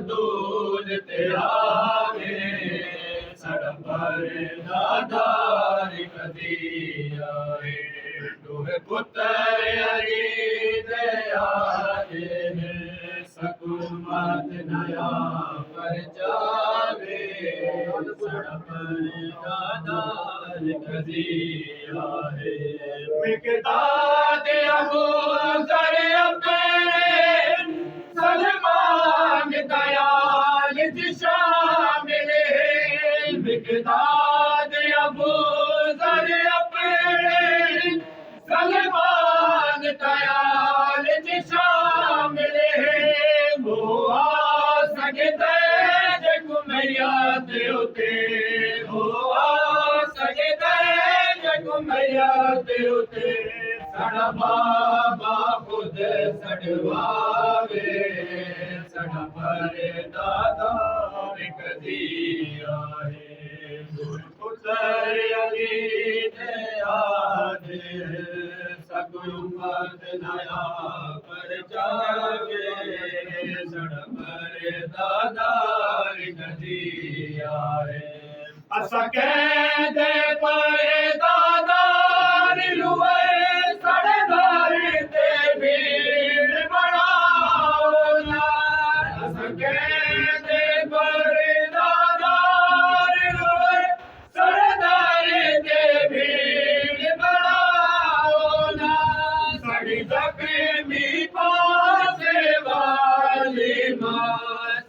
दूध ते आवे साड़ा परदादार कदी आए दुहे पुत्र अली दे आए सकुमत नया पर जावे साड़ा परदादार कदी आए मिकदाद अबू ज़र सलमान दयाल शामिल मिकदाद अबू ज़र सलमान दयाल शामिल वो आ सकते जगमैया उते वो आ सकते जगमैया उते साड़ा बाबा खुद सड़वावे साड़ा परदादार कदी आए पुत्र अली दे आदे सकुमत नया पर जावे साड़ा परदादार कदी आए असा कहदे परदादार लुए साड़े दर ते भीड़ बनाओ असा कहदे परदादार लुए साड़े दर ते भीड़ बनाओ साड़ी ज़ख्मी पासे वाली माँ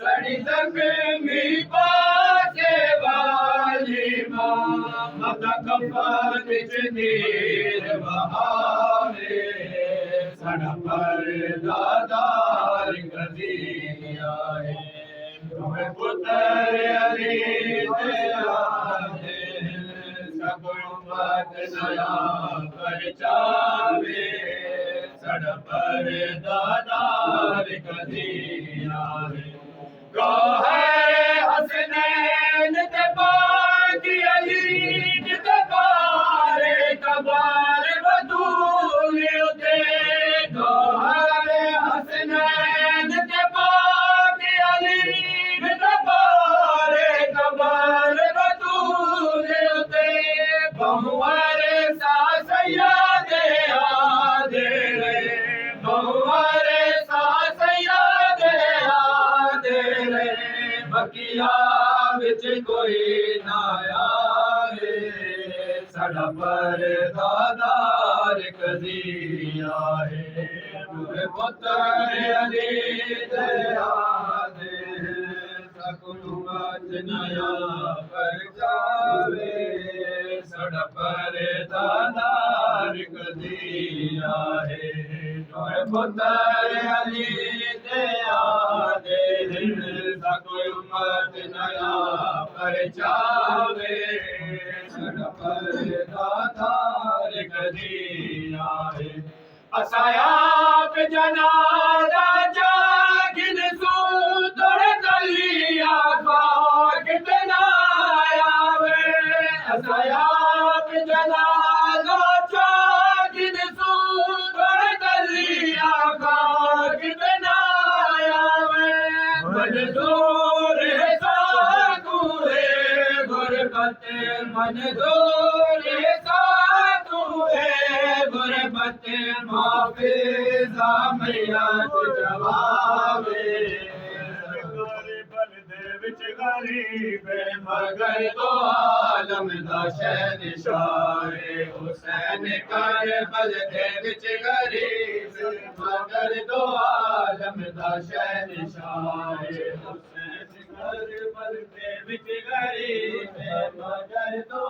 साड़ी ज़ख्मी पासे वाली माँ मता कफन विच नीर बहावे साड़ा परदादार कदी आए तुम्हें पुत्र अली दे आए सकुमत नया पर जावे साड़ा परदादार कदी आए है हसनैन ते बाकी अली ते बारे कबार बतूल उते है हसनैन ते बाकी अली ते बारे कबार बतूल उते बहुवारे सा सैयदे आदे बहुवारे सा सैयदे आदे बकिया विच कोई ना आवे साड़ा परदादार कदी आए पुत्र अली दे आदे सकुमत नया पर जावे साड़ा परदादार कदी आए पुत्र अली दे आदे सकुमत नया पर जावे साड़ा परदादार कदी आए असाया पे जनाजा जागिन सू तोड़े दलिया खाक ना आवे असाया पे जनाजा जागिन सू तोड़े दलिया खाक ना आवे मंजूर है साधु है गुरबत मंजूर है साधु है गुरबत माफिजा मैया जवाबे गरीब मगर तो आलम दा शहंशाह हुसैन करबल दे विच गरीब मगर तो आलम दा शहंशाह हुसैन करबल दे विच गरीब मगर तो